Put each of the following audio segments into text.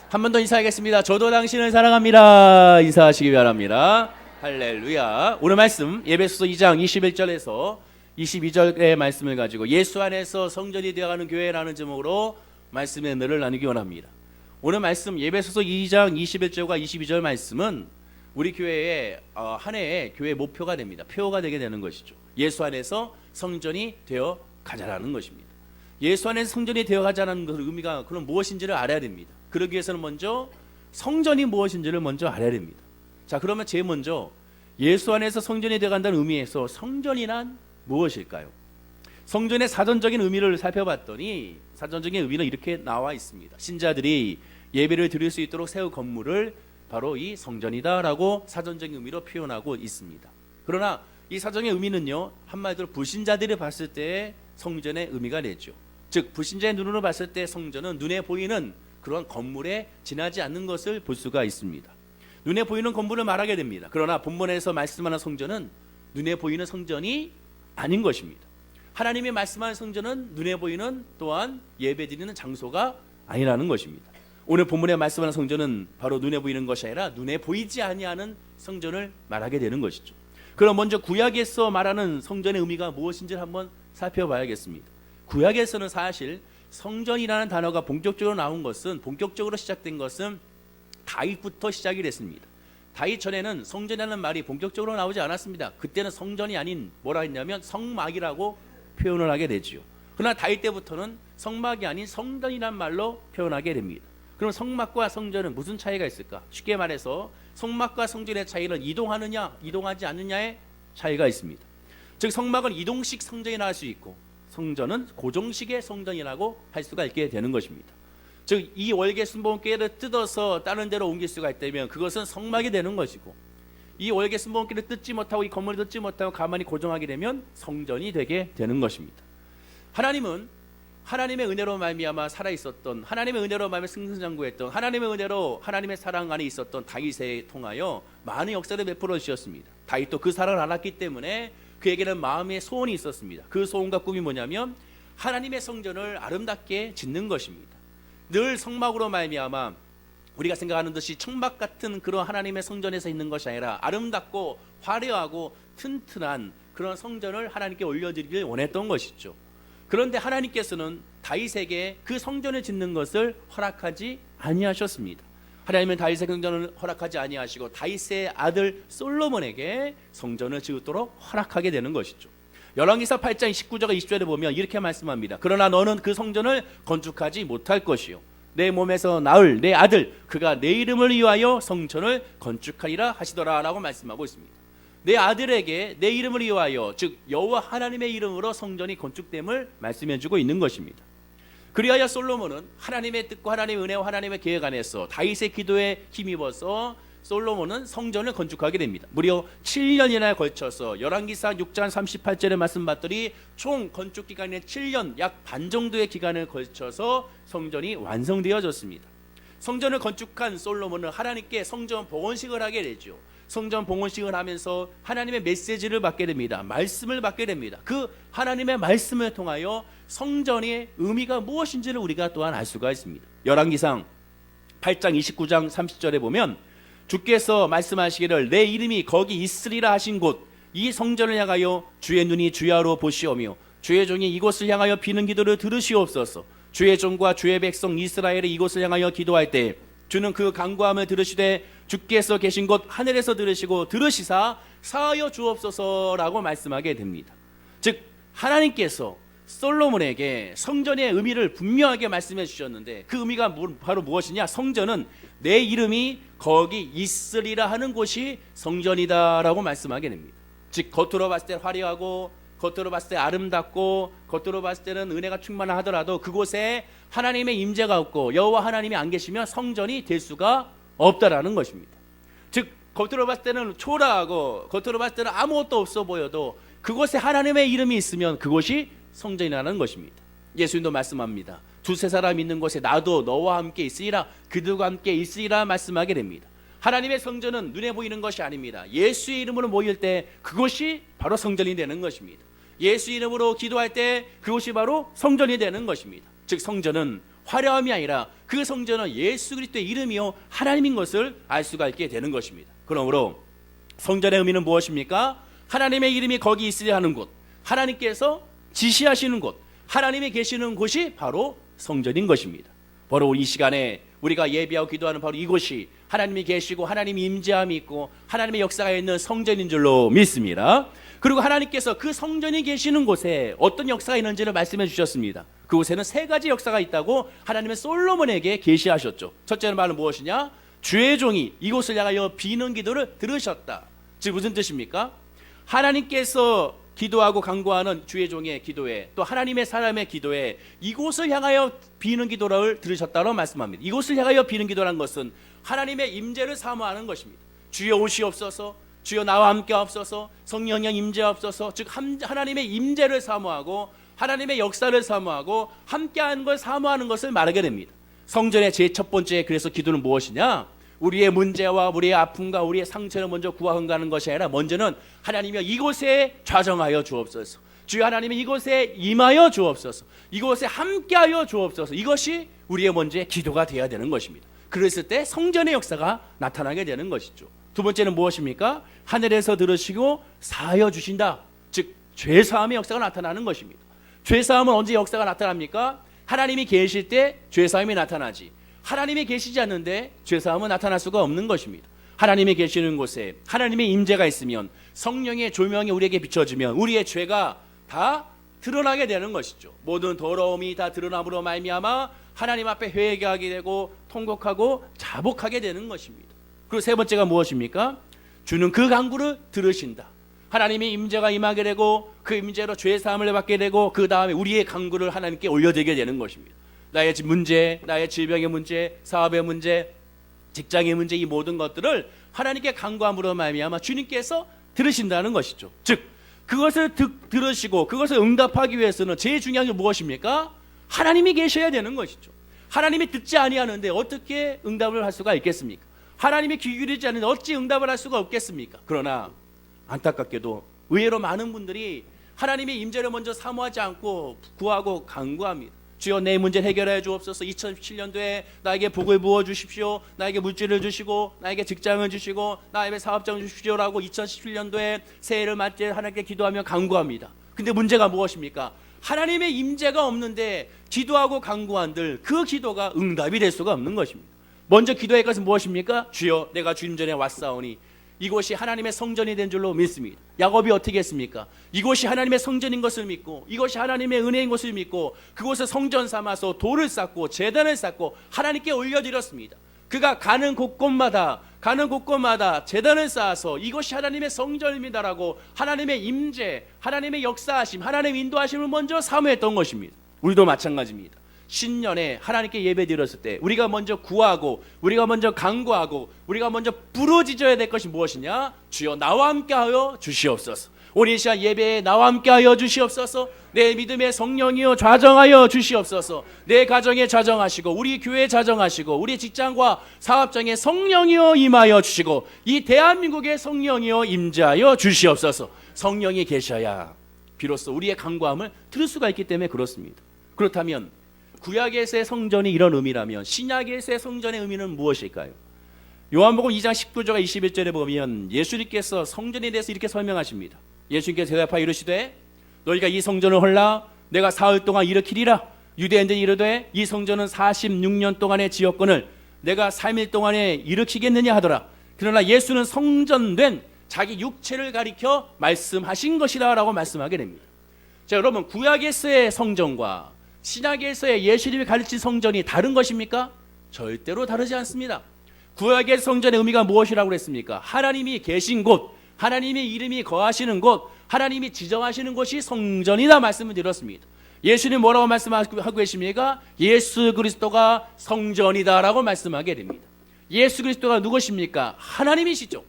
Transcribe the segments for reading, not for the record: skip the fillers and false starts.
한 번 더 인사하겠습니다. 저도 당신을 사랑합니다. 인사하시기 바랍니다. 할렐루야. 오늘 말씀 에베소서 2장 21절에서 22절의 말씀을 가지고 예수 안에서 성전이 되어가는 교회라는 제목으로 말씀의 은혜를 나누기 원합니다. 오늘 말씀 에베소서 2장 21절과 22절 말씀은 우리 교회의 한 해의 교회 목표가 됩니다. 표어가 되게 되는 것이죠. 예수 안에서 성전이 되어 가자라는 것입니다. 예수 안에서 성전이 되어 가자는 그 의미가 그럼 무엇인지를 알아야 됩니다. 그러기 위해서는 먼저 성전이 무엇인지를 먼저 알아야 됩니다. 자, 그러면 제일 먼저 예수 안에서 성전이 되어 간다는 의미에서 성전이란 무엇일까요? 성전의 사전적인 의미를 살펴봤더니 사전적인 의미는 이렇게 나와 있습니다. 신자들이 예배를 드릴 수 있도록 세울 건물을 바로 이 성전이다라고 사전적인 의미로 표현하고 있습니다. 그러나 이 사전의 의미는요, 한마디로 불신자들이 봤을 때 성전의 의미가 되죠. 즉 불신자의 눈으로 봤을 때 성전은 눈에 보이는 그런 건물에 지나지 않는 것을 볼 수가 있습니다. 눈에 보이는 건물을 말하게 됩니다. 그러나 본문에서 말씀하는 성전은 눈에 보이는 성전이 아닌 것입니다. 하나님이 말씀하는 성전은 눈에 보이는 또한 예배드리는 장소가 아니라는 것입니다. 오늘 본문에 말씀하는 성전은 바로 눈에 보이는 것이 아니라 눈에 보이지 아니하는 성전을 말하게 되는 것이죠. 그럼 먼저 구약에서 말하는 성전의 의미가 무엇인지를 한번 살펴봐야겠습니다. 구약에서는 사실 성전이라는 단어가 본격적으로 나온 것은 본격적으로 시작된 것은 다윗부터 시작이 됐습니다. 다윗 전에는 성전이라는 말이 본격적으로 나오지 않았습니다. 그때는 성전이 아닌 뭐라 했냐면 성막이라고 표현을 하게 되지요. 그러나 다윗 때부터는 성막이 아닌 성전이라는 말로 표현하게 됩니다. 그럼 성막과 성전은 무슨 차이가 있을까? 쉽게 말해서 성막과 성전의 차이는 이동하느냐 이동하지 않느냐의 차이가 있습니다. 즉 성막은 이동식 성전이라 할 수 있고 성전은 고정식의 성전이라고 할 수가 있게 되는 것입니다. 즉 이 월계 순복음교회를 뜯어서 다른 데로 옮길 수가 있다면 그것은 성막이 되는 것이고, 이 월계 순복음교회를 뜯지 못하고 이 건물을 뜯지 못하고 가만히 고정하게 되면 성전이 되게 되는 것입니다. 하나님은 하나님의 은혜로 말미암아 살아있었던, 하나님의 은혜로 말미암아 승승장구했던, 하나님의 은혜로 하나님의 사랑 안에 있었던 다윗에 통하여 많은 역사를 베풀어 주셨습니다. 다윗도 그 사랑을 알았기 때문에 그에게는 마음의 소원이 있었습니다. 그 소원과 꿈이 뭐냐면 하나님의 성전을 아름답게 짓는 것입니다. 늘 성막으로 말미암아 우리가 생각하는 듯이 청막 같은 그런 하나님의 성전에서 있는 것이 아니라 아름답고 화려하고 튼튼한 그런 성전을 하나님께 올려드리길 원했던 것이죠. 그런데 하나님께서는 다윗에게 그 성전을 짓는 것을 허락하지 아니하셨습니다. 하나님은 다윗의 성전을 허락하지 아니하시고 다윗의 아들 솔로몬에게 성전을 지으도록 허락하게 되는 것이죠. 열왕기사 8장 19절과 20절에 보면 이렇게 말씀합니다. 그러나 너는 그 성전을 건축하지 못할 것이요 내 몸에서 나을 내 아들 그가 내 이름을 위하여 성전을 건축하리라 하시더라 라고 말씀하고 있습니다. 내 아들에게 내 이름을 위하여, 즉 여호와 하나님의 이름으로 성전이 건축됨을 말씀해주고 있는 것입니다. 그리하여 솔로몬은 하나님의 뜻과 하나님의 은혜와 하나님의 계획 안에서 다윗의 기도에 힘입어서 솔로몬은 성전을 건축하게 됩니다. 무려 7년이나 걸쳐서 열왕기사 6장 38절에 말씀 봤더니 총 건축 기간이 7년 약 반 정도의 기간을 걸쳐서 성전이 완성되어졌습니다. 성전을 건축한 솔로몬은 하나님께 성전 봉헌식을 하게 되죠. 성전 봉헌식을 하면서 하나님의 메시지를 받게 됩니다. 말씀을 받게 됩니다. 그 하나님의 말씀을 통하여 성전의 의미가 무엇인지를 우리가 또한 알 수가 있습니다. 열왕기상 8장 29장 30절에 보면 주께서 말씀하시기를 내 이름이 거기 있으리라 하신 곳 이 성전을 향하여 주의 눈이 주야로 보시오며 주의 종이 이곳을 향하여 비는 기도를 들으시옵소서. 주의 종과 주의 백성 이스라엘이 이곳을 향하여 기도할 때 주는 그 간구함을 들으시되 주께서 계신 곳 하늘에서 들으시고 들으시사 사하여 주옵소서라고 말씀하게 됩니다. 즉 하나님께서 솔로몬에게 성전의 의미를 분명하게 말씀해 주셨는데 그 의미가 바로 무엇이냐? 성전은 내 이름이 거기 있으리라 하는 곳이 성전이다라고 말씀하게 됩니다. 즉 겉으로 봤을 때 화려하고 겉으로 봤을 때 아름답고 겉으로 봤을 때는 은혜가 충만하더라도 그곳에 하나님의 임재가 없고 여호와 하나님이 안 계시면 성전이 될 수가 없다라는 것입니다. 즉 겉으로 봤을 때는 초라하고 겉으로 봤을 때는 아무것도 없어 보여도 그곳에 하나님의 이름이 있으면 그곳이 성전이라는 것입니다. 예수님도 말씀합니다. 두세 사람 있는 곳에 나도 너와 함께 있으리라, 그들과 함께 있으리라 말씀하게 됩니다. 하나님의 성전은 눈에 보이는 것이 아닙니다. 예수의 이름으로 모일 때 그것이 바로 성전이 되는 것입니다. 예수 이름으로 기도할 때 그것이 바로 성전이 되는 것입니다. 즉 성전은 화려함이 아니라 그 성전은 예수 그리스도의 이름이요 하나님인 것을 알 수가 있게 되는 것입니다. 그러므로 성전의 의미는 무엇입니까? 하나님의 이름이 거기 있으려 하는 곳, 하나님께서 지시하시는 곳, 하나님이 계시는 곳이 바로 성전인 것입니다. 바로 이 시간에 우리가 예배하고 기도하는 바로 이곳이 하나님이 계시고 하나님이 임재함이 있고 하나님의 역사가 있는 성전인 줄로 믿습니다. 그리고 하나님께서 그 성전이 계시는 곳에 어떤 역사가 있는지를 말씀해 주셨습니다. 그곳에는 세 가지 역사가 있다고 하나님은 솔로몬에게 계시하셨죠. 첫째는 말은 무엇이냐? 주의 종이 이곳을 향하여 비는 기도를 들으셨다. 즉 무슨 뜻입니까? 하나님께서 기도하고 간구하는 주의 종의 기도에 또 하나님의 사람의 기도에 이곳을 향하여 비는 기도를 들으셨다고 말씀합니다. 이곳을 향하여 비는 기도라는 것은 하나님의 임재를 사모하는 것입니다. 주여 오시옵소서, 주여 나와 함께 하옵소서, 성령의 임재하옵소서. 즉 하나님의 임재를 사모하고 하나님의 역사를 사모하고 함께하는 걸 사모하는 것을 말하게 됩니다. 성전의 제 첫 번째 그래서 기도는 무엇이냐? 우리의 문제와 우리의 아픔과 우리의 상처를 먼저 구하는 것이 아니라 먼저는 하나님이여 이곳에 좌정하여 주옵소서, 주여 하나님이 이곳에 임하여 주옵소서, 이곳에 함께하여 주옵소서. 이것이 우리의 먼저 기도가 되어야 되는 것입니다. 그랬을 때 성전의 역사가 나타나게 되는 것이죠. 두 번째는 무엇입니까? 하늘에서 들으시고 사하여 주신다. 즉 죄사함의 역사가 나타나는 것입니다. 죄사함은 언제 역사가 나타납니까? 하나님이 계실 때 죄사함이 나타나지, 하나님이 계시지 않는데 죄사함은 나타날 수가 없는 것입니다. 하나님이 계시는 곳에 하나님의 임재가 있으면 성령의 조명이 우리에게 비춰지면 우리의 죄가 다 드러나게 되는 것이죠. 모든 더러움이 다 드러남으로 말미암아 하나님 앞에 회개하게 되고 통곡하고 자복하게 되는 것입니다. 그리고 세 번째가 무엇입니까? 주는 그 간구를 들으신다. 하나님의 임재가 임하게 되고 그 임재로 죄사함을 받게 되고 그 다음에 우리의 간구를 하나님께 올려드리게 되는 것입니다. 나의 문제, 나의 질병의 문제, 사업의 문제, 직장의 문제, 이 모든 것들을 하나님께 간구함으로 말미암아 주님께서 들으신다는 것이죠. 즉 그것을 들으시고 그것을 응답하기 위해서는 제일 중요한 게 무엇입니까? 하나님이 계셔야 되는 것이죠. 하나님이 듣지 아니하는데 어떻게 응답을 할 수가 있겠습니까? 하나님이 귀 기울이지 않는데 어찌 응답을 할 수가 없겠습니까? 그러나 안타깝게도 의외로 많은 분들이 하나님의 임재를 먼저 사모하지 않고 구하고 간구합니다. 주여 내 문제 해결해 주옵소서. 2017년도에 나에게 복을 부어 주십시오. 나에게 물질을 주시고 나에게 직장을 주시고 나에게 사업장을 주십시오라고 2017년도에 새해를 맞이 하나님께 기도하며 간구합니다. 근데 문제가 무엇입니까? 하나님의 임재가 없는데 기도하고 간구한들 그 기도가 응답이 될 수가 없는 것입니다. 먼저 기도할 것은 무엇입니까? 주여 내가 주님 전에 왔사오니 이곳이 하나님의 성전이 된 줄로 믿습니다. 야곱이 어떻게 했습니까? 이곳이 하나님의 성전인 것을 믿고 이것이 하나님의 은혜인 것을 믿고 그곳을 성전 삼아서 돌을 쌓고 제단을 쌓고 하나님께 올려드렸습니다. 그가 가는 곳곳마다 제단을 쌓아서 이것이 하나님의 성전입니다라고 하나님의 임재, 하나님의 역사하심, 하나님의 인도하심을 먼저 사모했던 것입니다. 우리도 마찬가지입니다. 신년에 하나님께 예배 드렸을 때 우리가 먼저 구하고 우리가 먼저 간구하고 우리가 먼저 부르짖어야 될 것이 무엇이냐? 주여 나와 함께하여 주시옵소서. 오늘 이 시간 예배에 나와 함께하여 주시옵소서. 내 믿음의 성령이여 좌정하여 주시옵소서. 내 가정에 좌정하시고 우리 교회에 좌정하시고 우리 직장과 사업장에 성령이여 임하여 주시고 이 대한민국의 성령이여 임재하여 주시옵소서. 성령이 계셔야 비로소 우리의 간구함을 들을 수가 있기 때문에 그렇습니다. 그렇다면 구약에서의 성전이 이런 의미라면 신약에서의 성전의 의미는 무엇일까요? 요한복음 2장 19절과 21절에 보면 예수님께서 성전에 대해서 이렇게 설명하십니다. 예수님께서 대답하여 이르시되 너희가 이 성전을 헐라 내가 사흘 동안 일으키리라. 유대인들이 이르되 이 성전은 46년 동안의 지었건을 내가 3일 동안에 일으키겠느냐 하더라. 그러나 예수는 성전된 자기 육체를 가리켜 말씀하신 것이라 라고 말씀하게 됩니다. 자, 여러분 구약에서의 성전과 신약에서의 예수님이 가르친 성전이 다른 것입니까? 절대로 다르지 않습니다. 구약의 성전의 의미가 무엇이라고 그랬습니까? 하나님이 계신 곳, 하나님의 이름이 거하시는 곳, 하나님이 지정하시는 곳이 성전이다 말씀을 드렸습니다. 예수님 뭐라고 말씀하고 계십니까? 예수 그리스도가 성전이다라고 말씀하게 됩니다. 예수 그리스도가 누구십니까? 하나님이시죠.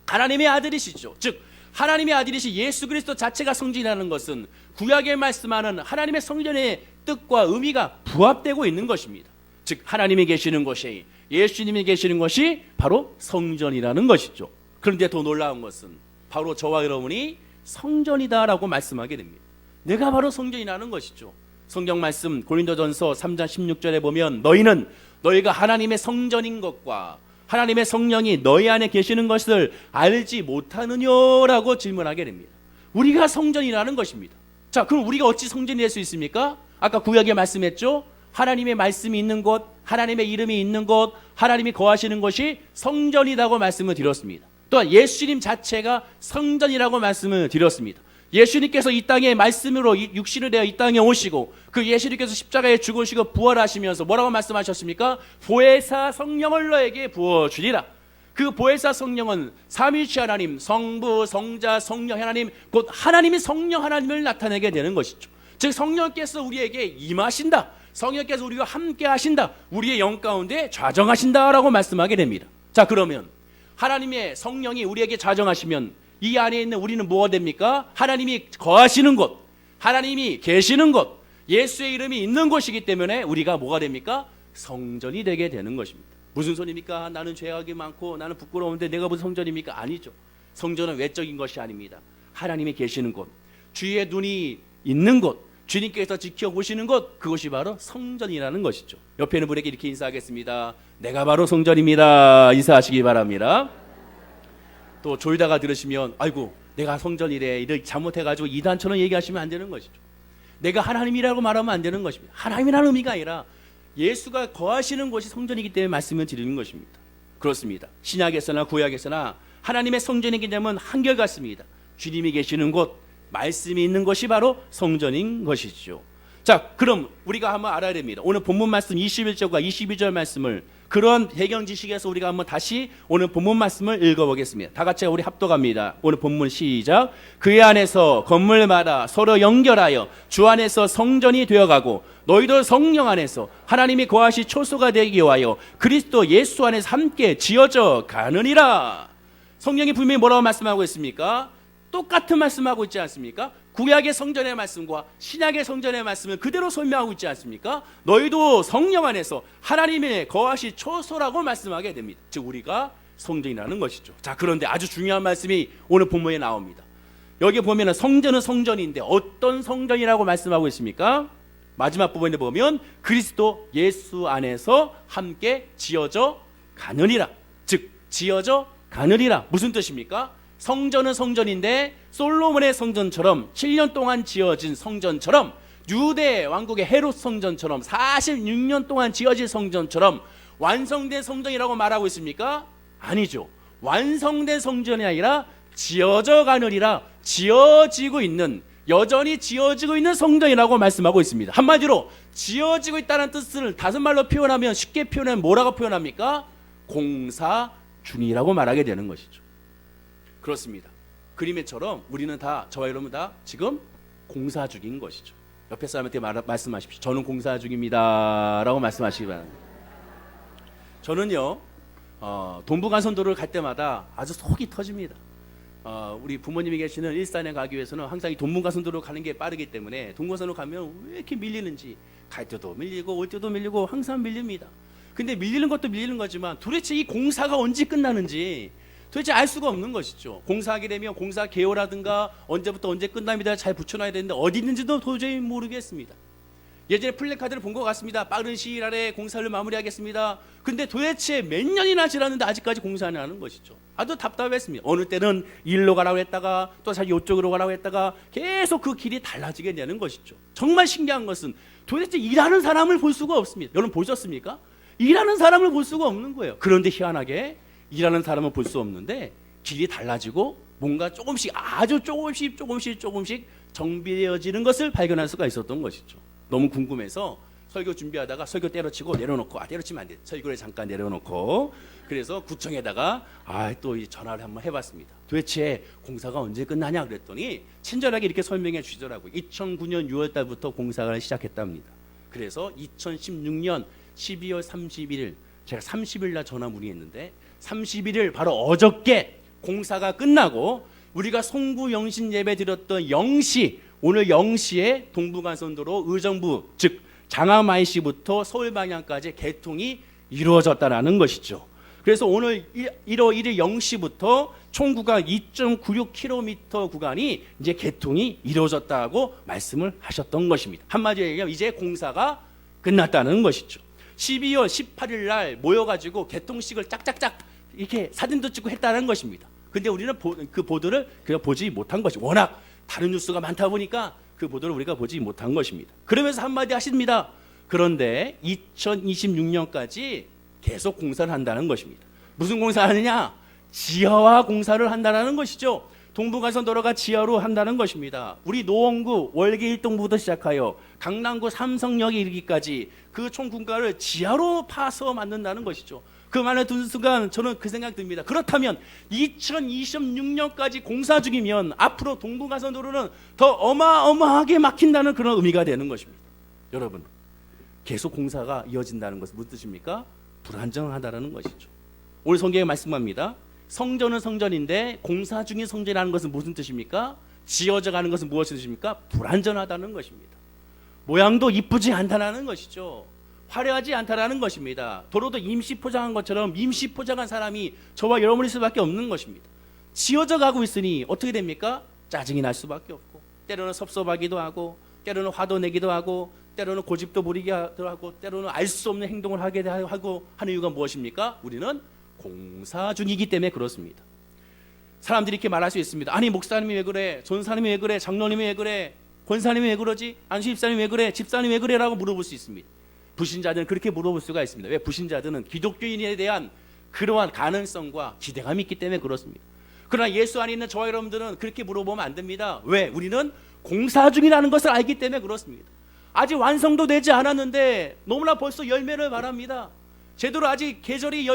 하나님의 아들이시죠. 즉 하나님의 아들이신 예수 그리스도 자체가 성전이라는 것은 구약에 말씀하는 하나님의 성전의 뜻과 의미가 부합되고 있는 것입니다. 즉 하나님이 계시는 곳이 예수님이 계시는 것이 바로 성전이라는 것이죠. 그런데 더 놀라운 것은 바로 저와 여러분이 성전이다라고 말씀하게 됩니다. 내가 바로 성전이라는 것이죠. 성경 말씀 고린도전서 3장 16절에 보면 너희가 하나님의 성전인 것과 하나님의 성령이 너희 안에 계시는 것을 알지 못하느냐라고 질문하게 됩니다. 우리가 성전이라는 것입니다. 자, 그럼 우리가 어찌 성전이 될 수 있습니까? 아까 구약에 말씀했죠. 하나님의 말씀이 있는 곳, 하나님의 이름이 있는 곳, 하나님이 거하시는 것이 성전이라고 말씀을 드렸습니다. 또한 예수님 자체가 성전이라고 말씀을 드렸습니다. 예수님께서 이 땅에 말씀으로 육신을 되어 이 땅에 오시고 그 예수님께서 십자가에 죽으시고 부활하시면서 뭐라고 말씀하셨습니까? 보혜사 성령을 너에게 부어주리라. 그 보혜사 성령은 삼위일체 하나님, 성부, 성자, 성령 하나님, 곧 하나님이 성령 하나님을 나타내게 되는 것이죠. 즉 성령께서 우리에게 임하신다. 성령께서 우리와 함께 하신다. 우리의 영 가운데 좌정하신다라고 말씀하게 됩니다. 자, 그러면 하나님의 성령이 우리에게 좌정하시면 이 안에 있는 우리는 뭐가 됩니까? 하나님이 거하시는 곳, 하나님이 계시는 곳, 예수의 이름이 있는 곳이기 때문에 우리가 뭐가 됩니까? 성전이 되게 되는 것입니다. 무슨 소리입니까? 나는 죄악이 많고 나는 부끄러운데 내가 무슨 성전입니까? 아니죠. 성전은 외적인 것이 아닙니다. 하나님이 계시는 곳, 주의 눈이 있는 곳, 주님께서 지켜보시는 것, 그것이 바로 성전이라는 것이죠. 옆에 있는 분에게 이렇게 인사하겠습니다. 내가 바로 성전입니다. 인사하시기 바랍니다. 또 졸다가 들으시면 아이고 내가 성전이래 이렇게 잘못해가지고 이단처럼 얘기하시면 안 되는 것이죠. 내가 하나님이라고 말하면 안 되는 것입니다. 하나님이라는 의미가 아니라 예수가 거하시는 곳이 성전이기 때문에 말씀을 드리는 것입니다. 그렇습니다. 신약에서나 구약에서나 하나님의 성전이기 때문에 한결같습니다. 주님이 계시는 곳, 말씀이 있는 것이 바로 성전인 것이죠. 자, 그럼 우리가 한번 알아야 됩니다. 오늘 본문 말씀 21절과 22절 말씀을 그런 배경 지식에서 우리가 한번 다시 오늘 본문 말씀을 읽어보겠습니다. 다 같이 우리 합독합니다. 오늘 본문 시작. 그의 안에서 건물마다 서로 연결하여 주 안에서 성전이 되어가고 너희도 성령 안에서 하나님이 거하시 초소가 되기 위하여 그리스도 예수 안에서 함께 지어져 가느니라. 성령이 분명히 뭐라고 말씀하고 있습니까? 똑같은 말씀하고 있지 않습니까? 구약의 성전의 말씀과 신약의 성전의 말씀을 그대로 설명하고 있지 않습니까? 너희도 성령 안에서 하나님의 거하시 초소라고 말씀하게 됩니다. 즉 우리가 성전이라는 것이죠. 자, 그런데 아주 중요한 말씀이 오늘 본문에 나옵니다. 여기 보면 성전은 성전인데 어떤 성전이라고 말씀하고 있습니까? 마지막 부분에 보면 그리스도 예수 안에서 함께 지어져 가느니라. 즉 지어져 가느니라. 무슨 뜻입니까? 성전은 성전인데 솔로몬의 성전처럼 7년 동안 지어진 성전처럼 유대 왕국의 헤롯 성전처럼 46년 동안 지어진 성전처럼 완성된 성전이라고 말하고 있습니까? 아니죠. 완성된 성전이 아니라 지어져 가느니라. 지어지고 있는, 여전히 지어지고 있는 성전이라고 말씀하고 있습니다. 한마디로 지어지고 있다는 뜻을 다섯 말로 표현하면 쉽게 표현하면 뭐라고 표현합니까? 공사 중이라고 말하게 되는 것이죠. 그렇습니다. 그림에처럼 우리는 다, 저와 여러분 다 지금 공사 중인 것이죠. 옆에 사람한테 말씀하십시오. 저는 공사 중입니다 라고 말씀하시기 바랍니다. 저는요 동부간선도로를 갈 때마다 아주 속이 터집니다. 우리 부모님이 계시는 일산에 가기 위해서는 항상 이 동부간선도로 가는 게 빠르기 때문에 동부간선도로 가면 왜 이렇게 밀리는지, 갈 때도 밀리고 올 때도 밀리고 항상 밀립니다. 근데 밀리는 것도 밀리는 거지만 도대체 이 공사가 언제 끝나는지 도대체 알 수가 없는 것이죠. 공사하게 되면 공사 개요라든가 언제부터 언제 끝납니다 잘 붙여놔야 되는데 어디 있는지도 도저히 모르겠습니다. 예전에 플래카드를 본 것 같습니다. 빠른 시일 안에 공사를 마무리하겠습니다. 근데 도대체 몇 년이나 지났는데 아직까지 공사 안 하는 것이죠. 아주 답답했습니다. 어느 때는 일로 가라고 했다가 또 다시 이쪽으로 가라고 했다가 계속 그 길이 달라지게 되는 것이죠. 정말 신기한 것은 도대체 일하는 사람을 볼 수가 없습니다. 여러분 보셨습니까? 일하는 사람을 볼 수가 없는 거예요. 그런데 희한하게 일하는 사람은 볼 수 없는데 길이 달라지고 뭔가 조금씩 아주 조금씩 정비되어지는 것을 발견할 수가 있었던 것이죠. 너무 궁금해서 설교 준비하다가 설교 때려치고 내려놓고 때려치면 안 돼. 설교를 잠깐 내려놓고 그래서 구청에다가 또 전화를 한번 해봤습니다. 도대체 공사가 언제 끝나냐 그랬더니 친절하게 이렇게 설명해 주시더라고요. 2009년 6월 달부터 공사가 시작했답니다. 그래서 2016년 12월 31일 제가 30일 날 전화 문의했는데 31일 바로 어저께 공사가 끝나고 우리가 송구 영신 예배 드렸던 0시 오늘 0시에 동부간선도로 의정부 즉 장암IC부터 서울 방향까지 개통이 이루어졌다라는 것이죠. 그래서 오늘 1월 1일 0시부터 총 구간 2.96km 구간이 이제 개통이 이루어졌다고 말씀을 하셨던 것입니다. 한마디로 얘기하면 이제 공사가 끝났다는 것이죠. 12월 18일 날 모여가지고 개통식을 짝짝짝 이렇게 사진도 찍고 했다는 것입니다. 근데 우리는 그 보도를 그냥 보지 못한 것이 워낙 다른 뉴스가 많다 보니까 그 보도를 우리가 보지 못한 것입니다. 그러면서 한마디 하십니다. 그런데 2026년까지 계속 공사를 한다는 것입니다. 무슨 공사를 하느냐? 지하화 공사를 한다는 것이죠. 동부간선도로가 지하로 한다는 것입니다. 우리 노원구 월계 1동부부터 시작하여 강남구 삼성역에 이르기까지 그 총 공간을 지하로 파서 만든다는 것이죠. 그 말을 듣는 순간 저는 그 생각 듭니다. 그렇다면 2026년까지 공사 중이면 앞으로 동부간선도로는 더 어마어마하게 막힌다는 그런 의미가 되는 것입니다. 여러분, 계속 공사가 이어진다는 것은 무슨 뜻입니까? 불안정하다는 것이죠. 오늘 성경에 말씀합니다. 성전은 성전인데 공사 중인 성전이라는 것은 무슨 뜻입니까? 지어져 가는 것은 무엇이 뜻입니까? 불안전하다는 것입니다. 모양도 이쁘지 않다는 것이죠. 화려하지 않다라는 것입니다. 도로도 임시 포장한 것처럼 임시 포장한 사람이 저와 여러분일 수밖에 없는 것입니다. 지어져 가고 있으니 어떻게 됩니까? 짜증이 날 수밖에 없고, 때로는 섭섭하기도 하고, 때로는 화도 내기도 하고, 때로는 고집도 부리기도 하고, 때로는 알 수 없는 행동을 하게 하고 하는 이유가 무엇입니까? 우리는 공사 중이기 때문에 그렇습니다. 사람들이 이렇게 말할 수 있습니다. 아니, 목사님이 왜 그래? 전사님이 왜 그래? 장로님이 왜 그래? 권사님이 왜 그러지? 안수집사님이 왜 그래? 집사님이 왜 그래? 라고 물어볼 수 있습니다. 불신자들은 그렇게 물어볼 수가 있습니다. 왜? 불신자들은 기독교인에 대한 그러한 가능성과 기대감이 있기 때문에 그렇습니다. 그러나 예수 안에 있는 저와 여러분들은 그렇게 물어보면 안 됩니다. 왜? 우리는 공사 중이라는 것을 알기 때문에 그렇습니다. 아직 완성도 되지 않았는데 너무나 벌써 열매를 발합니다. 제대로 아직 계절이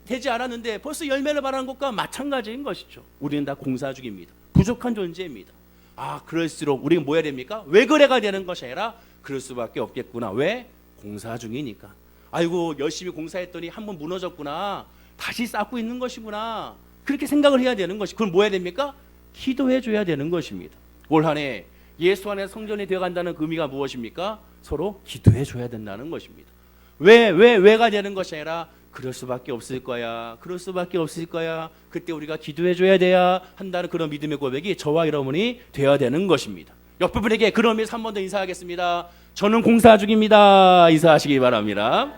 되지 않았는데 벌써 열매를 발하는 것과 마찬가지인 것이죠. 우리는 다 공사 중입니다. 부족한 존재입니다. 그럴수록 우리가 뭐 해야 됩니까? 왜 그래가 되는 것이 아니라 그럴 수밖에 없겠구나. 왜? 공사 중이니까. 아이고, 열심히 공사했더니 한번 무너졌구나. 다시 쌓고 있는 것이구나. 그렇게 생각을 해야 되는 것이. 그럼 뭐 해야 됩니까? 기도해 줘야 되는 것입니다. 올 한 해 예수 안에 성전이 되어간다는 그 의미가 무엇입니까? 서로 기도해 줘야 된다는 것입니다. 왜가 되는 것이 아니라 그럴 수밖에 없을 거야. 그럴 수밖에 없을 거야. 그때 우리가 기도해 줘야 돼야 한다는 그런 믿음의 고백이 저와 여러분이 되어야 되는 것입니다. 옆에 분에게 그런 의미에서 한 번 더 인사하겠습니다. 저는 공사 중입니다. 인사하시기 바랍니다.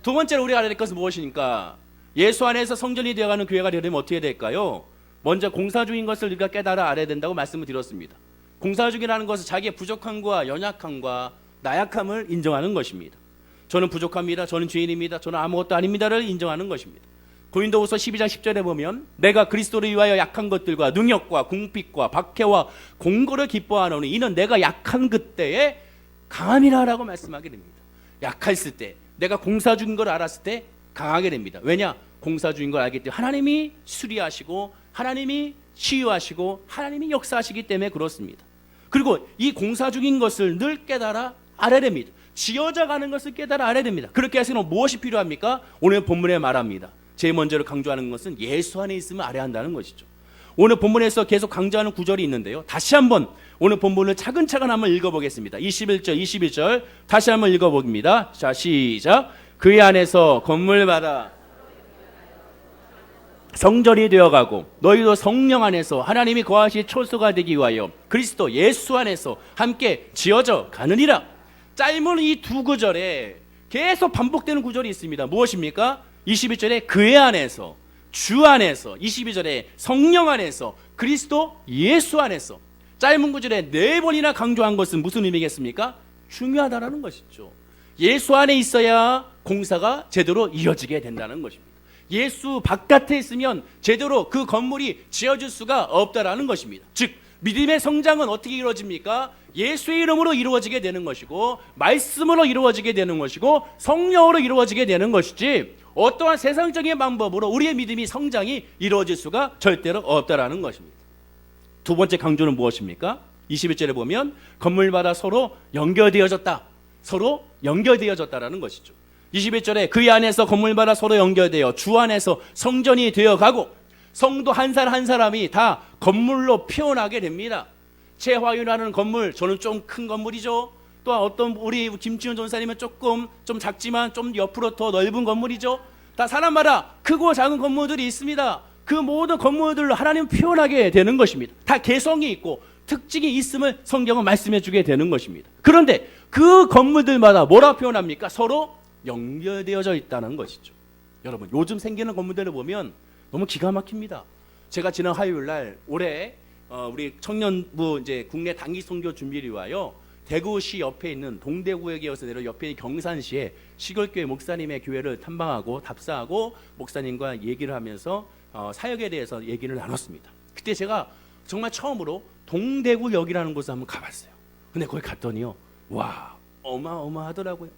두 번째로 우리가 알아야 될 것은 무엇입니까? 예수 안에서 성전이 되어가는 교회가 되려면 어떻게 될까요? 먼저 공사 중인 것을 우리가 깨달아 알아야 된다고 말씀을 드렸습니다. 공사 중이라는 것은 자기의 부족함과 연약함과 나약함을 인정하는 것입니다. 저는 부족합니다. 저는 죄인입니다. 저는 아무것도 아닙니다를 인정하는 것입니다. 고린도후서 12장 10절에 보면 내가 그리스도를 위하여 약한 것들과 능력과 궁핍과 박해와 공고를 기뻐하노니 이는 내가 약한 그때에 강함이라라고 말씀하게 됩니다. 약했을 때, 내가 공사 중인 걸 알았을 때 강하게 됩니다. 왜냐? 공사 중인 걸 알기 때문에 하나님이 수리하시고 하나님이 치유하시고 하나님이 역사하시기 때문에 그렇습니다. 그리고 이 공사 중인 것을 늘 깨달아 알아야 됩니다. 지어져 가는 것을 깨달아 알아야 됩니다. 그렇게 해서는 무엇이 필요합니까? 오늘 본문에 말합니다. 제일 먼저로 강조하는 것은 예수 안에 있으면 알아야 한다는 것이죠. 오늘 본문에서 계속 강조하는 구절이 있는데요. 다시 한번 오늘 본문을 차근차근 한번 읽어보겠습니다. 21절 다시 한번 읽어봅니다. 자, 시작. 그의 안에서 건물마다 성전이 되어가고 너희도 성령 안에서 하나님이 거하시 초소가 되기 위하여 그리스도 예수 안에서 함께 지어져 가느니라. 짧은 이 두 구절에 계속 반복되는 구절이 있습니다. 무엇입니까? 21절에 그의 안에서, 주 안에서, 22절에 성령 안에서, 그리스도 예수 안에서. 짧은 구절에 4번이나 강조한 것은 무슨 의미겠습니까? 중요하다라는 것이죠. 예수 안에 있어야 공사가 제대로 이어지게 된다는 것입니다. 예수 바깥에 있으면 제대로 그 건물이 지어질 수가 없다라는 것입니다. 즉 믿음의 성장은 어떻게 이루어집니까? 예수의 이름으로 이루어지게 되는 것이고 말씀으로 이루어지게 되는 것이고 성령으로 이루어지게 되는 것이지 어떠한 세상적인 방법으로 우리의 믿음이 성장이 이루어질 수가 절대로 없다라는 것입니다. 두 번째 강조는 무엇입니까? 21절에 보면 건물마다 서로 연결되어졌다. 서로 연결되어졌다라는 것이죠. 21절에 그의 안에서 건물마다 서로 연결되어 주 안에서 성전이 되어가고 성도 한 사람 한 사람이 다 건물로 표현하게 됩니다. 최화윤이라는 건물, 저는 좀 큰 건물이죠. 또 어떤 우리 김지훈 전사님은 조금 좀 작지만 좀 옆으로 더 넓은 건물이죠. 다 사람마다 크고 작은 건물들이 있습니다. 그 모든 건물들로 하나님 표현하게 되는 것입니다. 다 개성이 있고 특징이 있음을 성경은 말씀해 주게 되는 것입니다. 그런데 그 건물들마다 뭐라 표현합니까? 서로 연결되어져 있다는 것이죠. 여러분, 요즘 생기는 건물들을 보면 너무 기가 막힙니다. 제가 지난 화요일 날 올해 우리 청년부 이제 국내 단기 선교 준비를 위하여 대구시 옆에 있는 동대구역에 이어서 내려 옆에 있는 경산시에 시골교회 목사님의 교회를 탐방하고 답사하고 목사님과 얘기를 하면서 사역에 대해서 얘기를 나눴습니다. 그때 제가 정말 처음으로 동대구역이라는 곳을 한번 가봤어요. 근데 거기 갔더니요, 와, 어마어마하더라고요.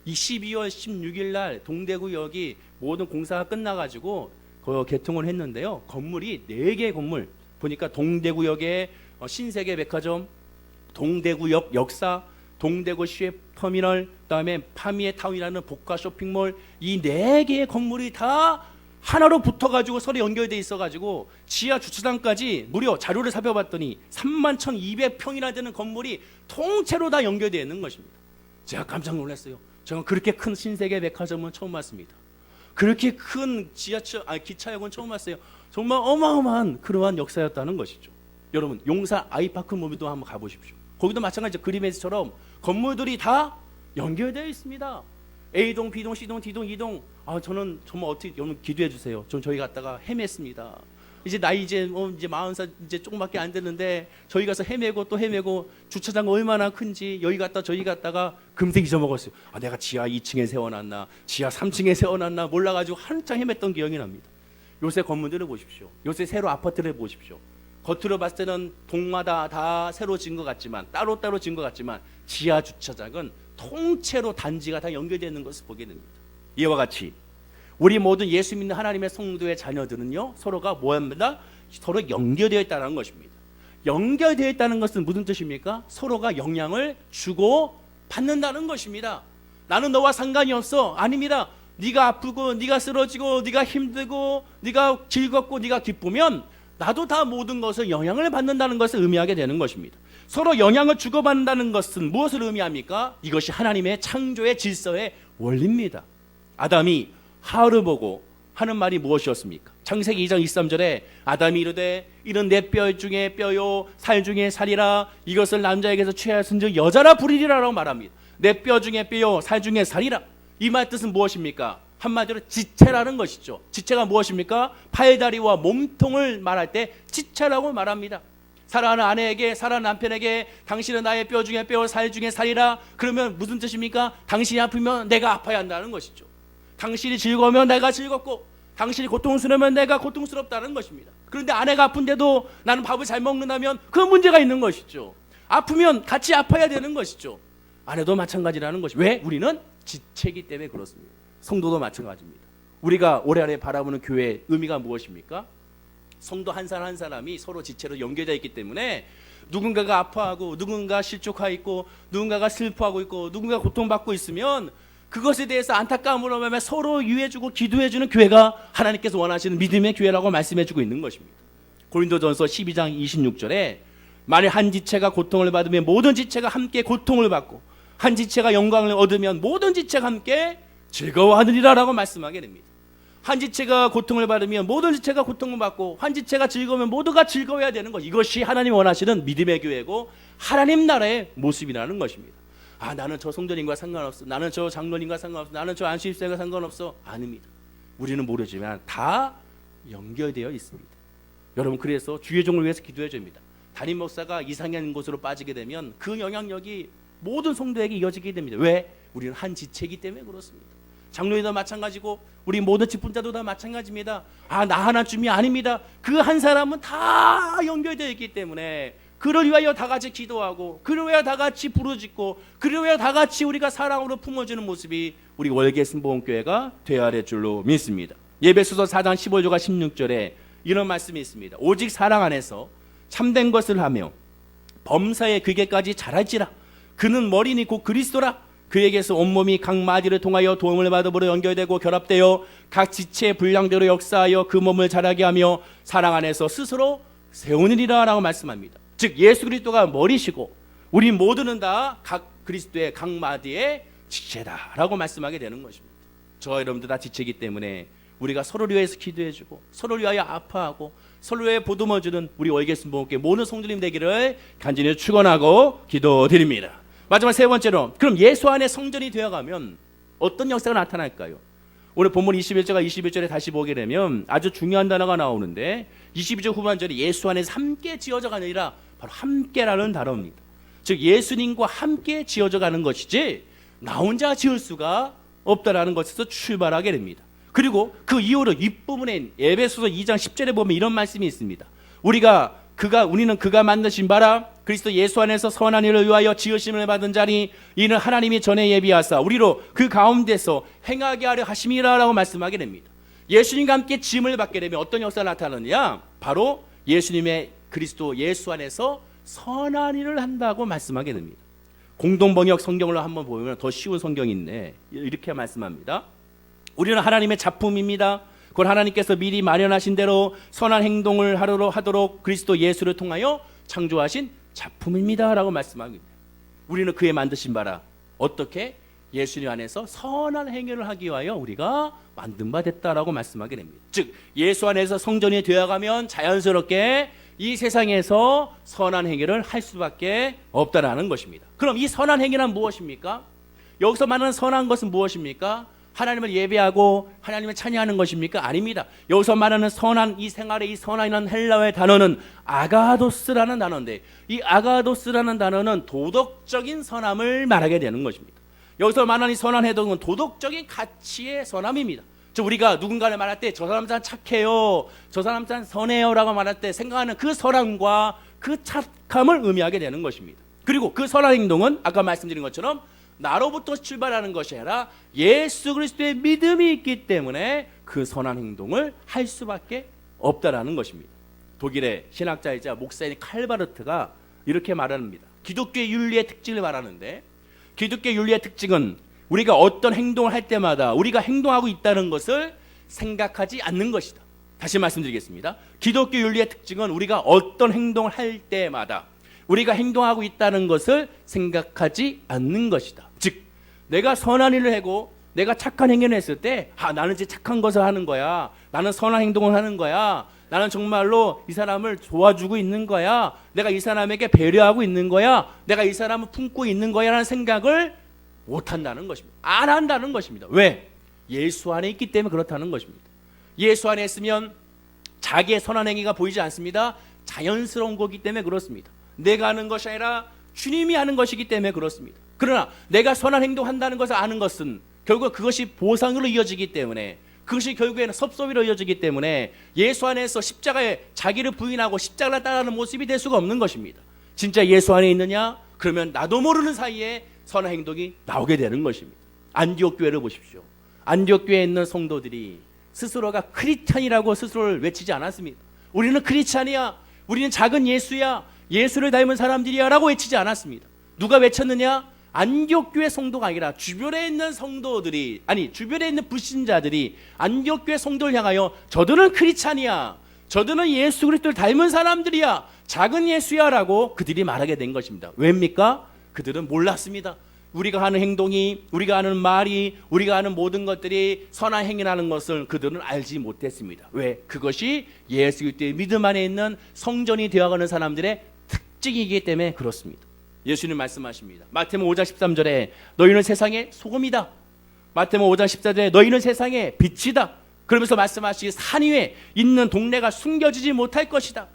이 12월 16일 날 동대구역이 모든 공사가 끝나가지고 개통을 했는데요. 건물이 4개의 건물 보니까 동대구역에 신세계 백화점, 동대구역 역사, 동대구 시외터미널, 그다음에 파미에타운이라는 복합 쇼핑몰, 이 4개의 건물이 다 하나로 붙어가지고 서로 연결돼 있어가지고 지하 주차장까지 무려 자료를 살펴봤더니 31,200평이나 되는 건물이 통째로 다 연결되어 있는 것입니다. 제가 깜짝 놀랐어요. 제가 그렇게 큰 신세계 백화점은 처음 봤습니다. 그렇게 큰 기차역은 처음 봤어요. 정말 어마어마한 그러한 역사였다는 것이죠. 여러분, 용산 아이파크 모빌도 한번 가보십시오. 거기도 마찬가지로 그림에서처럼 건물들이 다 연결되어 있습니다. A동, B동, C동, D동, E동. 저는 정말 어떻게 여러분 기도해 주세요. 전 저희 갔다가 헤맸습니다. 이제 나이 이제 40살 이제 조금밖에 안 됐는데 저희 가서 헤매고 또 헤매고 주차장 얼마나 큰지 여기 갔다 저기 갔다가 금세 잊어먹었어요. 내가 지하 2층에 세워놨나 지하 3층에 세워놨나 몰라가지고 한참 헤맸던 기억이 납니다. 요새 건물들을 보십시오. 요새 새로 아파트를 보십시오. 겉으로 봤을 때는 동마다 다 새로 지은 것 같지만 따로따로 지은 것 같지만 지하 주차장은 통째로 단지가 다 연결되어 있는 것을 보게 됩니다. 이와 같이 우리 모든 예수 믿는 하나님의 성도의 자녀들은요, 서로가 뭐합니다? 서로 연결되어 있다는 것입니다. 연결되어 있다는 것은 무슨 뜻입니까? 서로가 영향을 주고 받는다는 것입니다. 나는 너와 상관이 없어. 아닙니다. 네가 아프고 네가 쓰러지고 네가 힘들고 네가 즐겁고 네가 기쁘면 나도 다 모든 것을 영향을 받는다는 것을 의미하게 되는 것입니다. 서로 영향을 주고받는다는 것은 무엇을 의미합니까? 이것이 하나님의 창조의 질서의 원리입니다. 아담이 하울을 보고 하는 말이 무엇이었습니까? 창세기 2장 23절에 아담이 이르되 이는 내 뼈 중에 뼈요 살 중에 살이라 이것을 남자에게서 취하였은즉 여자라 부리리라 라고 말합니다. 내 뼈 중에 뼈요 살 중에 살이라. 이 말 뜻은 무엇입니까? 한마디로 지체라는 것이죠. 지체가 무엇입니까? 팔다리와 몸통을 말할 때 지체라고 말합니다. 사랑하는 아내에게, 사랑하는 남편에게 당신은 나의 뼈 중에 뼈, 살 중에 살이라. 그러면 무슨 뜻입니까? 당신이 아프면 내가 아파야 한다는 것이죠. 당신이 즐거우면 내가 즐겁고 당신이 고통스러우면 내가 고통스럽다는 것입니다. 그런데 아내가 아픈데도 나는 밥을 잘 먹는다면 그 문제가 있는 것이죠. 아프면 같이 아파야 되는 것이죠. 아내도 마찬가지라는 것이. 왜? 우리는 지체이기 때문에 그렇습니다. 성도도 마찬가지입니다. 우리가 올해 안에 바라보는 교회의 의미가 무엇입니까? 성도 한 사람 한 사람이 서로 지체로 연결되어 있기 때문에 누군가가 아파하고 누군가 실족하고 있고 누군가가 슬퍼하고 있고 누군가 고통받고 있으면 그것에 대해서 안타까움으로 말하면 서로 유해주고 기도해주는 교회가 하나님께서 원하시는 믿음의 교회라고 말씀해주고 있는 것입니다. 고린도전서 12장 26절에 만일 한 지체가 고통을 받으면 모든 지체가 함께 고통을 받고 한 지체가 영광을 얻으면 모든 지체가 함께 즐거워하느니라 라고 말씀하게 됩니다. 한 지체가 고통을 받으면 모든 지체가 고통을 받고 한 지체가 즐거우면 모두가 즐거워야 되는 것. 이것이 하나님 원하시는 믿음의 교회고 하나님 나라의 모습이라는 것입니다. 나는 저 성도님과 상관없어. 나는 저 장로님과 상관없어. 나는 저 안수집사님과 상관없어. 아닙니다. 우리는 모르지만 다 연결되어 있습니다. 여러분, 그래서 주의 종을 위해서 기도해 줍니다. 담임 목사가 이상한 곳으로 빠지게 되면 그 영향력이 모든 성도에게 이어지게 됩니다. 왜? 우리는 한 지체이기 때문에 그렇습니다. 장로님도 마찬가지고 우리 모든 직분자도 다 마찬가지입니다. 나 하나쯤이 아닙니다. 그 한 사람은 다 연결되어 있기 때문에 그를 위하여 다 같이 기도하고 그를 위하여 다 같이 부르짖고 그를 위하여 다 같이 우리가 사랑으로 품어주는 모습이 우리 월계 순복음교회가 되어야 될 줄로 믿습니다. 예배소서 4장 15절과 16절에 이런 말씀이 있습니다. 오직 사랑 안에서 참된 것을 하며 범사의 그게까지 자랄지라. 그는 머리니 곧 그리스도라. 그에게서 온몸이 각 마디를 통하여 도움을 받음으로 연결되고 결합되어 각 지체의 분량대로 역사하여 그 몸을 자라게 하며 사랑 안에서 스스로 세우느니라 라고 말씀합니다. 즉 예수 그리스도가 머리시고 우리 모두는 다 각 그리스도의 각 마디의 지체다 라고 말씀하게 되는 것입니다. 저와 여러분들 다 지치기 때문에 우리가 서로를 위해서 기도해주고 서로를 위하여 아파하고 서로를 위해 보듬어주는 우리 월계순 부모께 모든 성도님 되기를 간절히 축원하고 기도드립니다. 마지막 세 번째로, 그럼 예수 안에 성전이 되어가면 어떤 역사가 나타날까요? 오늘 본문 21절에 다시 보게 되면 아주 중요한 단어가 나오는데 22절 후반절에 예수 안에서 함께 지어져 가느니라, 바로 함께라는 단어입니다. 즉 예수님과 함께 지어져 가는 것이지 나 혼자 지을 수가 없다라는 것에서 출발하게 됩니다. 그리고 그 이후로 윗부분에 에베소서 2장 10절에 보면 이런 말씀이 있습니다. 우리는 그가 만드신 바라 그리스도 예수 안에서 선한 일을 위하여 지으심을 받은 자니 이는 하나님이 전에 예비하사 우리로 그 가운데서 행하게 하려 하심이라라고 말씀하게 됩니다. 예수님과 함께 지음을 받게 되면 어떤 역사가 나타나느냐, 바로 예수님의 그리스도 예수 안에서 선한 일을 한다고 말씀하게 됩니다. 공동번역 성경을 한번 보면 더 쉬운 성경이 있네. 이렇게 말씀합니다. 우리는 하나님의 작품입니다. 그걸 하나님께서 미리 마련하신 대로 선한 행동을 하도록 그리스도 예수를 통하여 창조하신 작품입니다 라고 말씀합니다. 우리는 그의 만드신 바라, 어떻게? 예수님 안에서 선한 행위를 하기 위하여 우리가 만든 바 됐다라고 말씀하게 됩니다. 즉 예수 안에서 성전이 되어가면 자연스럽게 이 세상에서 선한 행위를 할 수밖에 없다라는 것입니다. 그럼 이 선한 행위란 무엇입니까? 여기서 말하는 선한 것은 무엇입니까? 하나님을 예배하고 하나님을 찬양하는 것입니까? 아닙니다. 여기서 말하는 선한, 이 생활의 이 선한이라는 헬라어의 단어는 아가도스라는 단어인데, 이 아가도스라는 단어는 도덕적인 선함을 말하게 되는 것입니다. 여기서 말하는 이 선한 행동은 도덕적인 가치의 선함입니다. 즉 우리가 누군가를 말할 때 저 사람 참 착해요, 저 사람 참 선해요 라고 말할 때 생각하는 그 선함과 그 착함을 의미하게 되는 것입니다. 그리고 그 선한 행동은 아까 말씀드린 것처럼 나로부터 출발하는 것이 아니라 예수 그리스도의 믿음이 있기 때문에 그 선한 행동을 할 수밖에 없다라는 것입니다. 독일의 신학자이자 목사인 칼바르트가 이렇게 말합니다. 기독교의 윤리의 특징을 말하는데, 기독교의 윤리의 특징은 우리가 어떤 행동을 할 때마다 우리가 행동하고 있다는 것을 생각하지 않는 것이다. 다시 말씀드리겠습니다. 기독교 윤리의 특징은 우리가 어떤 행동을 할 때마다 우리가 행동하고 있다는 것을 생각하지 않는 것이다. 즉 내가 선한 일을 하고 내가 착한 행위를 했을 때 나는 이제 착한 것을 하는 거야, 나는 선한 행동을 하는 거야, 나는 정말로 이 사람을 도와주고 있는 거야, 내가 이 사람에게 배려하고 있는 거야, 내가 이 사람을 품고 있는 거야 라는 생각을 못한다는 것입니다. 안 한다는 것입니다. 왜? 예수 안에 있기 때문에 그렇다는 것입니다. 예수 안에 있으면 자기의 선한 행위가 보이지 않습니다. 자연스러운 거기 때문에 그렇습니다. 내가 하는 것이 아니라 주님이 하는 것이기 때문에 그렇습니다. 그러나 내가 선한 행동한다는 것을 아는 것은 결국 그것이 보상으로 이어지기 때문에, 그것이 결국에는 섭섭이로 이어지기 때문에 예수 안에서 십자가에 자기를 부인하고 십자가를 따르는 모습이 될 수가 없는 것입니다. 진짜 예수 안에 있느냐? 그러면 나도 모르는 사이에 선한 행동이 나오게 되는 것입니다. 안디옥 교회를 보십시오. 안디옥 교회에 있는 성도들이 스스로가 크리스찬이라고 스스로를 외치지 않았습니다. 우리는 크리스찬이야, 우리는 작은 예수야, 예수를 닮은 사람들이야 라고 외치지 않았습니다. 누가 외쳤느냐? 안디옥 교회 성도가 아니라 주변에 있는 성도들이, 아니 주변에 있는 불신자들이 안디옥 교회 성도를 향하여 저들은 크리스찬이야, 저들은 예수 그리스도를 닮은 사람들이야, 작은 예수야 라고 그들이 말하게 된 것입니다. 왜입니까? 그들은 몰랐습니다. 우리가 하는 행동이, 우리가 하는 말이, 우리가 하는 모든 것들이 선한 행위라는 것을 그들은 알지 못했습니다. 왜? 그것이 예수 그리스도의 믿음 안에 있는 성전이 되어가는 사람들의 특징이기 때문에 그렇습니다. 예수님 말씀하십니다. 마태복음 5장 13절에 너희는 세상의 소금이다. 마태복음 5장 14절에 너희는 세상의 빛이다. 그러면서 말씀하시기 산 위에 있는 동네가 숨겨지지 못할 것이다.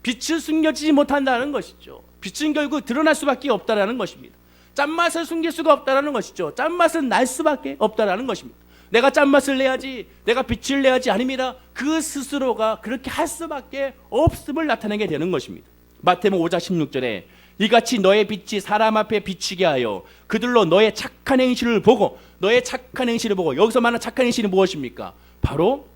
빛은 숨겨지지 못한다는 것이죠. 빛은 결국 드러날 수밖에 없다라는 것입니다. 짠맛을 숨길 수가 없다라는 것이죠. 짠맛은 날 수밖에 없다라는 것입니다. 내가 짠맛을 내야지, 내가 빛을 내야지 아닙니다. 그 스스로가 그렇게 할 수밖에 없음을 나타내게 되는 것입니다. 마태복음 5장 16절에 이같이 너의 빛이 사람 앞에 비치게 하여 그들로 너의 착한 행실을 보고, 너의 착한 행실을 보고, 여기서 말하는 착한 행실이 무엇입니까? 바로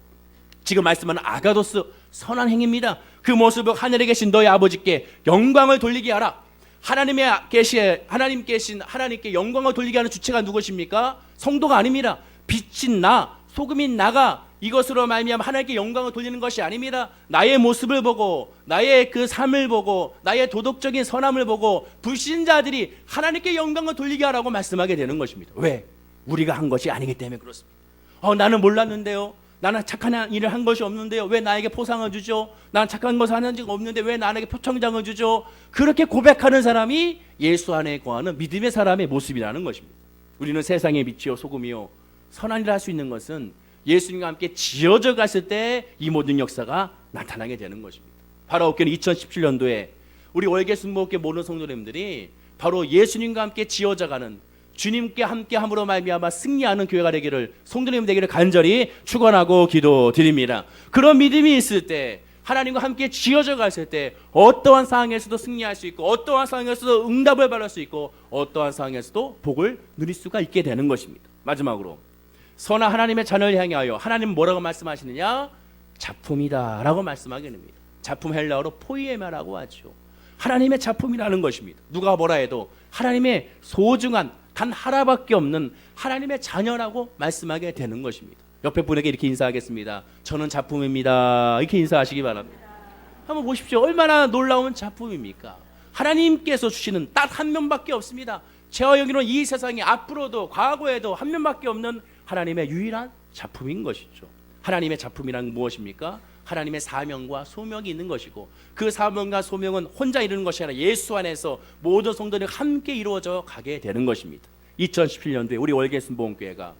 지금 말씀하는 아가도스, 선한 행위입니다. 그 모습을 하늘에 계신 너의 아버지께 영광을 돌리게 하라. 하나님께 영광을 돌리게 하는 주체가 누구십니까? 성도가 아닙니다. 빛인 나, 소금인 나가 이것으로 말미암아 하나님께 영광을 돌리는 것이 아닙니다. 나의 모습을 보고, 나의 그 삶을 보고, 나의 도덕적인 선함을 보고 불신자들이 하나님께 영광을 돌리게 하라고 말씀하게 되는 것입니다. 왜? 우리가 한 것이 아니기 때문에 그렇습니다. 나는 몰랐는데요. 나는 착한 일을 한 것이 없는데요. 왜 나에게 포상을 주죠? 나는 착한 것을 하는 적 없는데 왜 나에게 표창장을 주죠? 그렇게 고백하는 사람이 예수 안에 거하는 믿음의 사람의 모습이라는 것입니다. 우리는 세상의 빛이요 소금이요 선한 일을 할 수 있는 것은 예수님과 함께 지어져 갔을 때 이 모든 역사가 나타나게 되는 것입니다. 바로 그는 2017년도에 우리 월계 순복음교회 모든 성도님들이 바로 예수님과 함께 지어져가는 주님께 함께함으로 말미암아 승리하는 교회가 되기를 성도님 되기를 간절히 축원하고 기도드립니다. 그런 믿음이 있을 때 하나님과 함께 지어져 갔을 때 어떠한 상황에서도 승리할 수 있고 어떠한 상황에서도 응답을 받을 수 있고 어떠한 상황에서도 복을 누릴 수가 있게 되는 것입니다. 마지막으로 선한 하나님의 자녀를 향하여 하나님 뭐라고 말씀하시느냐? 작품이다 라고 말씀하게 됩니다. 작품 헬라어로 포이에마라고 하죠. 하나님의 작품이라는 것입니다. 누가 뭐라 해도 하나님의 소중한 단 하나밖에 없는 하나님의 자녀라고 말씀하게 되는 것입니다. 옆에 분에게 이렇게 인사하겠습니다. 저는 작품입니다. 이렇게 인사하시기 바랍니다. 한번 보십시오. 얼마나 놀라운 작품입니까? 하나님께서 주시는 딱 한 명밖에 없습니다. 제가 여기는 이 세상에 앞으로도 과거에도 한 명밖에 없는 하나님의 유일한 작품인 것이죠. 하나님의 작품이란 무엇입니까? 하나님의 사명과 소명이 있는 것이고 그 사명과 소명은 혼자 이루는 것이 아니라 예수 안에서 모든 성도들이 함께 이루어져 가게 되는 것입니다. 2017년도에 우리 월계순복음교회가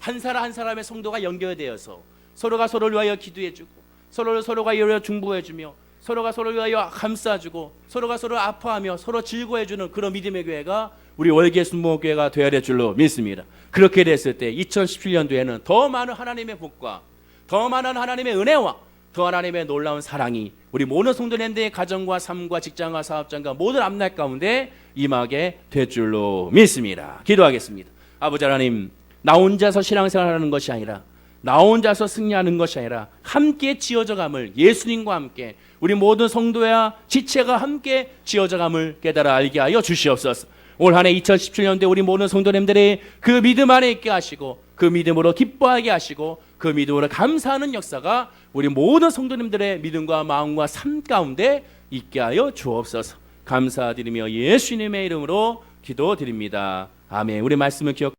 한 사람 한 사람의 성도가 연결되어서 서로가 서로를 위하여 기도해주고 서로가 위하여 중보해주며 서로가 서로를 위하여 감싸주고 서로가 서로를 아파하며 서로 즐거워해주는 그런 믿음의 교회가 우리 월계순복음교회가 되어야 될 줄로 믿습니다. 그렇게 됐을 때 2017년도에는 더 많은 하나님의 복과 더 많은 하나님의 은혜와 더 하나님의 놀라운 사랑이 우리 모든 성도님들의 가정과 삶과 직장과 사업장과 모든 앞날 가운데 임하게 될 줄로 믿습니다. 기도하겠습니다. 아버지 하나님, 나 혼자서 신앙생활하는 것이 아니라 나 혼자서 승리하는 것이 아니라 함께 지어져감을 예수님과 함께 우리 모든 성도야 지체가 함께 지어져감을 깨달아 알게 하여 주시옵소서. 올 한 해 2017년도에 우리 모든 성도님들이 그 믿음 안에 있게 하시고 그 믿음으로 기뻐하게 하시고 그 믿음으로 감사하는 역사가 우리 모든 성도님들의 믿음과 마음과 삶 가운데 있게 하여 주옵소서. 감사드리며 예수님의 이름으로 기도드립니다. 아멘. 우리 말씀을 기억